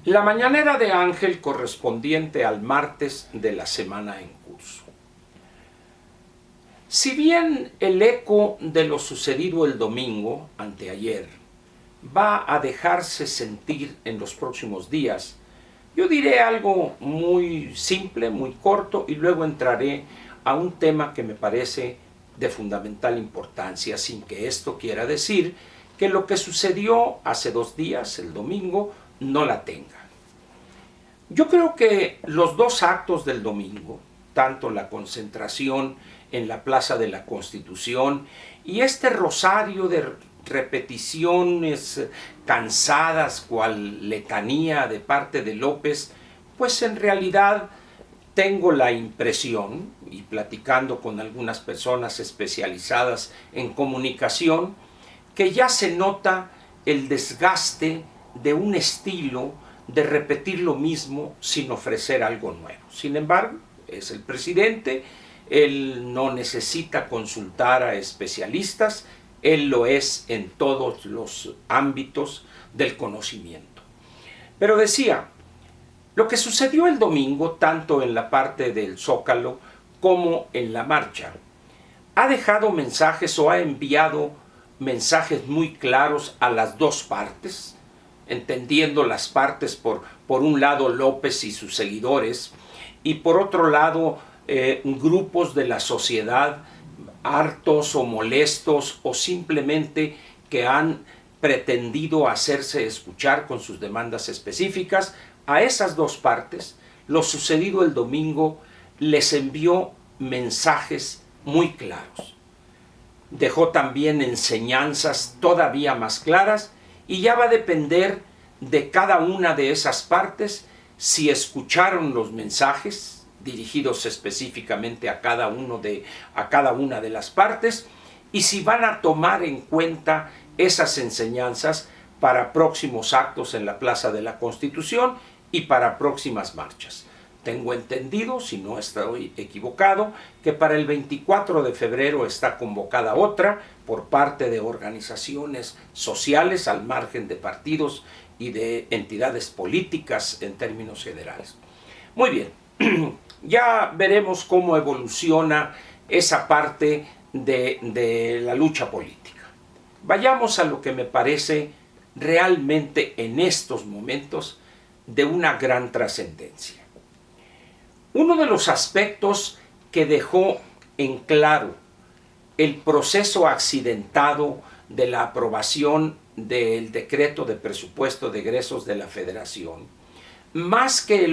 La mañanera de Ángel correspondiente al martes de la semana en curso. Si bien el eco de lo sucedido el domingo, anteayer, va a dejarse sentir en los próximos días, yo diré algo muy simple, muy corto, y luego entraré a un tema que me parece de fundamental importancia, sin que esto quiera decir que lo que sucedió hace 2 días, el domingo, no la tenga. Yo creo que los 2 actos del domingo, tanto la concentración en la Plaza de la Constitución y este rosario de repeticiones cansadas, cual letanía de parte de López, pues en realidad tengo la impresión, y platicando con algunas personas especializadas en comunicación, que ya se nota el desgaste de un estilo de repetir lo mismo sin ofrecer algo nuevo. Sin embargo, es el presidente, él no necesita consultar a especialistas, él lo es en todos los ámbitos del conocimiento. Pero decía, lo que sucedió el domingo, tanto en la parte del Zócalo como en la marcha, ha dejado mensajes o ha enviado mensajes muy claros a las 2 partes, entendiendo las partes por un lado López y sus seguidores, y por otro lado grupos de la sociedad hartos o molestos o simplemente que han pretendido hacerse escuchar con sus demandas específicas. A esas 2 partes, lo sucedido el domingo les envió mensajes muy claros. Dejó también enseñanzas todavía más claras y ya va a depender de cada una de esas partes si escucharon los mensajes dirigidos específicamente a cada una de las partes y si van a tomar en cuenta esas enseñanzas para próximos actos en la Plaza de la Constitución y para próximas marchas. Tengo entendido, si no estoy equivocado, que para el 24 de febrero está convocada otra por parte de organizaciones sociales al margen de partidos y de entidades políticas en términos generales. Muy bien, ya veremos cómo evoluciona esa parte de la lucha política. Vayamos a lo que me parece realmente en estos momentos de una gran trascendencia. Uno de los aspectos que dejó en claro el proceso accidentado de la aprobación del decreto de presupuesto de egresos de la Federación, más que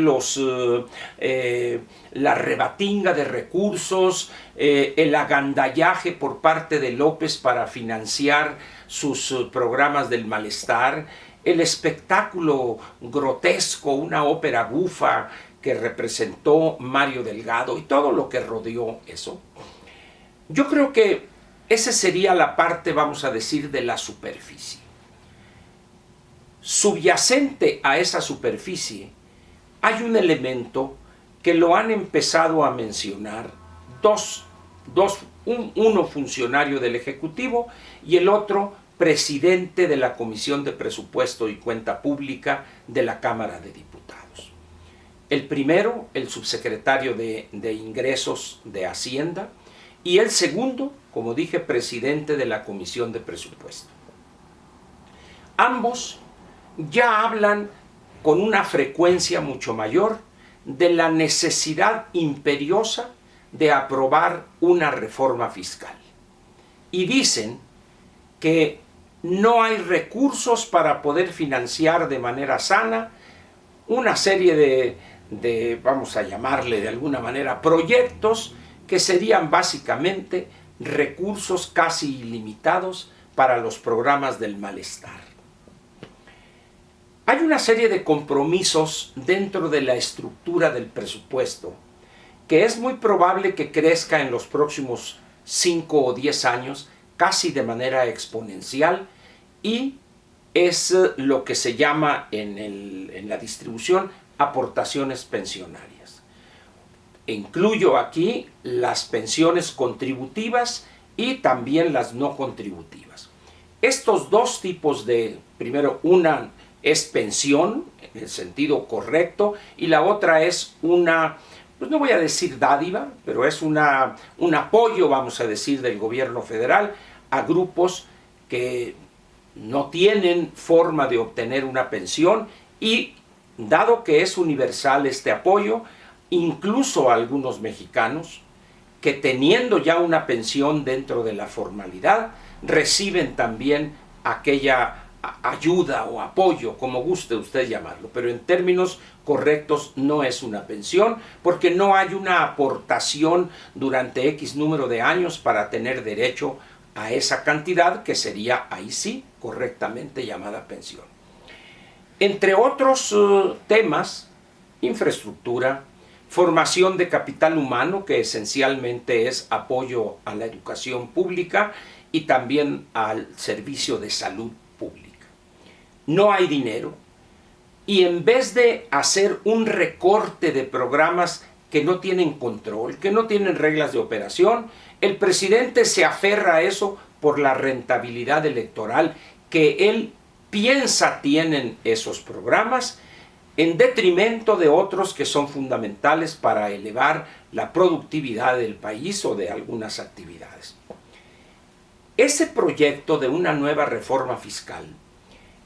la rebatinga de recursos, el agandallaje por parte de López para financiar sus programas del malestar, el espectáculo grotesco, una ópera bufa que representó Mario Delgado y todo lo que rodeó eso, yo creo que esa sería la parte, vamos a decir, de la superficie. Subyacente a esa superficie hay un elemento que lo han empezado a mencionar uno funcionario del Ejecutivo y el otro presidente de la Comisión de Presupuesto y Cuenta Pública de la Cámara de Diputados. El primero, el subsecretario de Ingresos de Hacienda, y el segundo, como dije, presidente de la Comisión de Presupuesto. Ambos ya hablan con una frecuencia mucho mayor de la necesidad imperiosa de aprobar una reforma fiscal. Y dicen que no hay recursos para poder financiar de manera sana una serie de, vamos a llamarle de alguna manera, proyectos que serían básicamente recursos casi ilimitados para los programas del malestar. Hay una serie de compromisos dentro de la estructura del presupuesto que es muy probable que crezca en los próximos 5 o 10 años casi de manera exponencial y es lo que se llama en la distribución aportaciones pensionarias. Incluyo aquí las pensiones contributivas y también las no contributivas. Estos 2 tipos de, primero, una es pensión, en el sentido correcto, y la otra es una, pues no voy a decir dádiva, pero es un apoyo, vamos a decir, del gobierno federal a grupos que no tienen forma de obtener una pensión, y dado que es universal este apoyo, incluso a algunos mexicanos que teniendo ya una pensión dentro de la formalidad, reciben también aquella ayuda o apoyo, como guste usted llamarlo, pero en términos correctos no es una pensión, porque no hay una aportación durante X número de años para tener derecho a esa cantidad, que sería ahí sí correctamente llamada pensión. Entre otros temas, infraestructura, formación de capital humano, que esencialmente es apoyo a la educación pública y también al servicio de salud pública. No hay dinero, y en vez de hacer un recorte de programas que no tienen control, que no tienen reglas de operación, el presidente se aferra a eso por la rentabilidad electoral que él piensa tienen esos programas, en detrimento de otros que son fundamentales para elevar la productividad del país o de algunas actividades. Ese proyecto de una nueva reforma fiscal,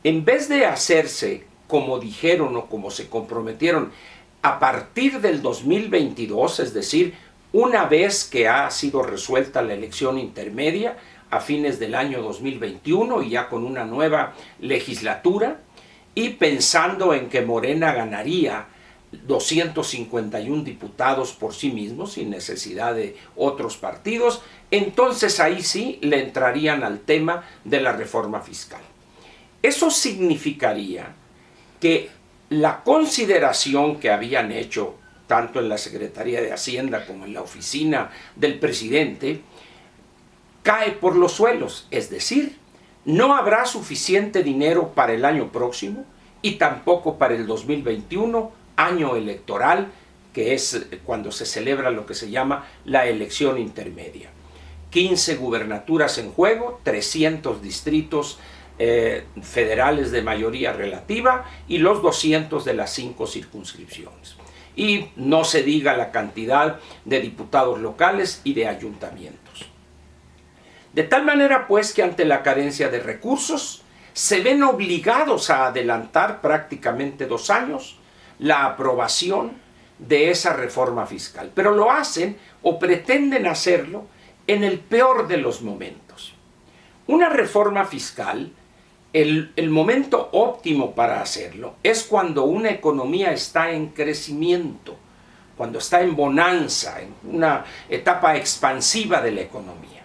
en vez de hacerse como dijeron o como se comprometieron a partir del 2022, es decir, una vez que ha sido resuelta la elección intermedia a fines del año 2021 y ya con una nueva legislatura, y pensando en que Morena ganaría 251 diputados por sí mismo, sin necesidad de otros partidos, entonces ahí sí le entrarían al tema de la reforma fiscal. Eso significaría que la consideración que habían hecho tanto en la Secretaría de Hacienda como en la oficina del presidente cae por los suelos, es decir, no habrá suficiente dinero para el año próximo y tampoco para el 2021, año electoral, que es cuando se celebra lo que se llama la elección intermedia. 15 gubernaturas en juego, 300 distritos federales de mayoría relativa y los 200 de las 5 circunscripciones. Y no se diga la cantidad de diputados locales y de ayuntamientos. De tal manera pues que ante la carencia de recursos se ven obligados a adelantar prácticamente 2 años la aprobación de esa reforma fiscal. Pero lo hacen o pretenden hacerlo en el peor de los momentos. Una reforma fiscal, el momento óptimo para hacerlo es cuando una economía está en crecimiento, cuando está en bonanza, en una etapa expansiva de la economía.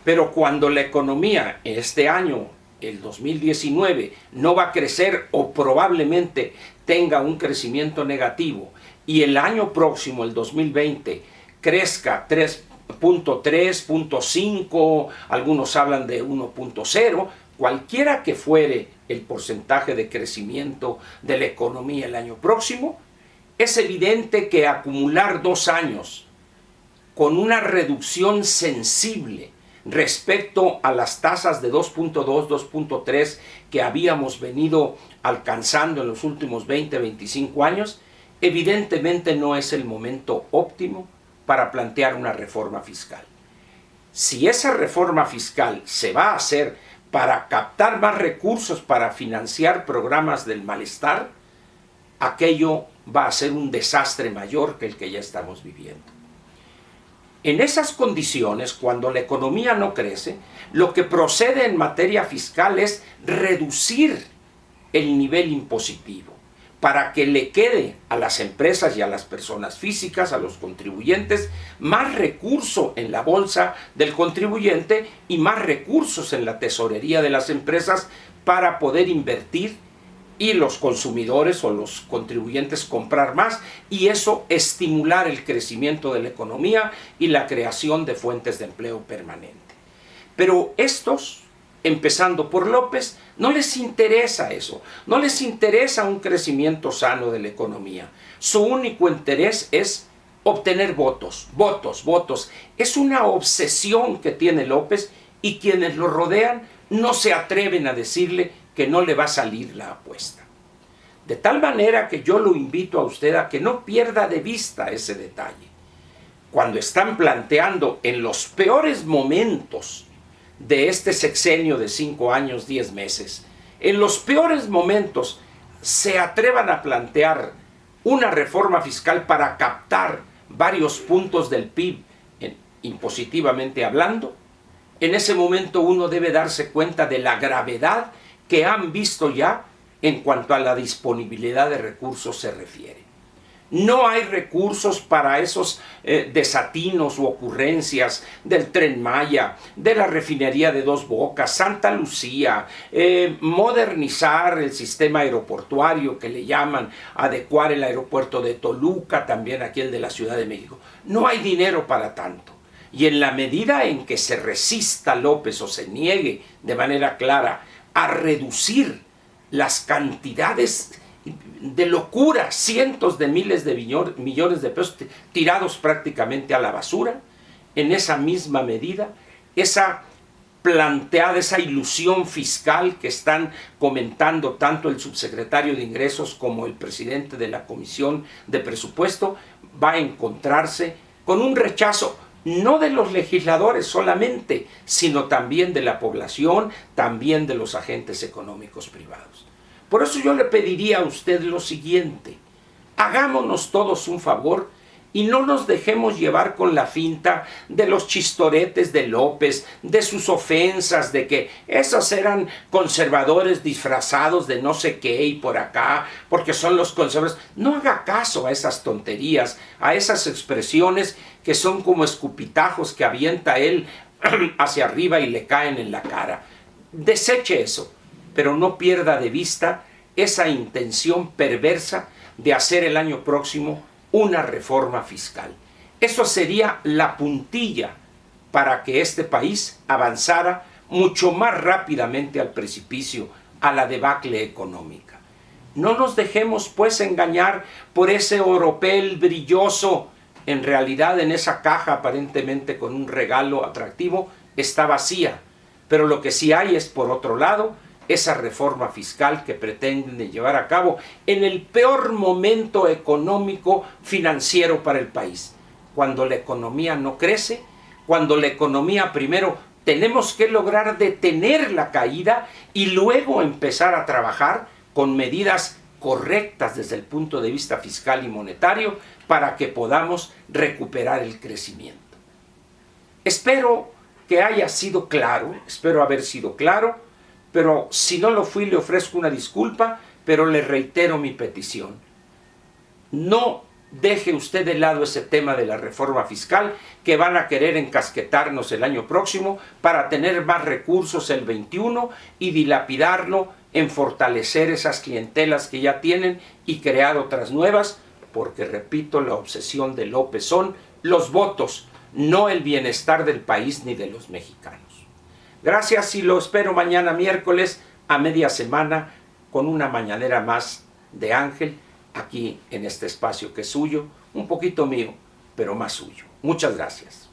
Pero cuando la economía este año, el 2019, no va a crecer o probablemente tenga un crecimiento negativo y el año próximo, el 2020, crezca 3.3, 0.5, algunos hablan de 1.0, cualquiera que fuere el porcentaje de crecimiento de la economía el año próximo, es evidente que acumular 2 años con una reducción sensible respecto a las tasas de 2.2, 2.3 que habíamos venido alcanzando en los últimos 20, 25 años, evidentemente no es el momento óptimo para plantear una reforma fiscal. Si esa reforma fiscal se va a hacer para captar más recursos para financiar programas del malestar, aquello va a ser un desastre mayor que el que ya estamos viviendo. En esas condiciones, cuando la economía no crece, lo que procede en materia fiscal es reducir el nivel impositivo para que le quede a las empresas y a las personas físicas, a los contribuyentes, más recurso en la bolsa del contribuyente y más recursos en la tesorería de las empresas para poder invertir y los consumidores o los contribuyentes comprar más, y eso estimular el crecimiento de la economía y la creación de fuentes de empleo permanente. Pero estos, empezando por López, no les interesa eso, no les interesa un crecimiento sano de la economía. Su único interés es obtener votos, votos, votos. Es una obsesión que tiene López, y quienes lo rodean no se atreven a decirle que no le va a salir la apuesta. De tal manera que yo lo invito a usted a que no pierda de vista ese detalle. Cuando están planteando en los peores momentos de este sexenio de 5 años, 10 meses, en los peores momentos se atrevan a plantear una reforma fiscal para captar varios puntos del PIB, impositivamente hablando, en ese momento uno debe darse cuenta de la gravedad que han visto ya en cuanto a la disponibilidad de recursos se refiere. No hay recursos para esos desatinos u ocurrencias del Tren Maya, de la refinería de Dos Bocas, Santa Lucía, modernizar el sistema aeroportuario que le llaman, adecuar el aeropuerto de Toluca, también aquí el de la Ciudad de México. No hay dinero para tanto. Y en la medida en que se resista López o se niegue de manera clara a reducir las cantidades de locura, cientos de miles de millones de pesos tirados prácticamente a la basura, en esa misma medida, esa planteada, esa ilusión fiscal que están comentando tanto el subsecretario de Ingresos como el presidente de la Comisión de Presupuesto, va a encontrarse con un rechazo no de los legisladores solamente, sino también de la población, también de los agentes económicos privados. Por eso yo le pediría a usted lo siguiente: hagámonos todos un favor y no nos dejemos llevar con la finta de los chistoretes de López, de sus ofensas, de que esos eran conservadores disfrazados de no sé qué y por acá, porque son los conservadores. No haga caso a esas tonterías, a esas expresiones que son como escupitajos que avienta él hacia arriba y le caen en la cara. Deseche eso, pero no pierda de vista esa intención perversa de hacer el año próximo una reforma fiscal. Eso sería la puntilla para que este país avanzara mucho más rápidamente al precipicio, a la debacle económica. No nos dejemos pues engañar por ese oropel brilloso. En realidad, en esa caja aparentemente con un regalo atractivo está vacía, pero lo que sí hay es, por otro lado, esa reforma fiscal que pretenden llevar a cabo en el peor momento económico financiero para el país, cuando la economía no crece, cuando la economía primero tenemos que lograr detener la caída y luego empezar a trabajar con medidas correctas desde el punto de vista fiscal y monetario para que podamos recuperar el crecimiento. Espero que haya sido claro, espero haber sido claro, pero si no lo fui, le ofrezco una disculpa, pero le reitero mi petición. No deje usted de lado ese tema de la reforma fiscal que van a querer encasquetarnos el año próximo para tener más recursos el 21 y dilapidarlo en fortalecer esas clientelas que ya tienen y crear otras nuevas, porque repito, la obsesión de López son los votos, no el bienestar del país ni de los mexicanos. Gracias y lo espero mañana miércoles a media semana con una mañanera más de Ángel aquí en este espacio que es suyo, un poquito mío, pero más suyo. Muchas gracias.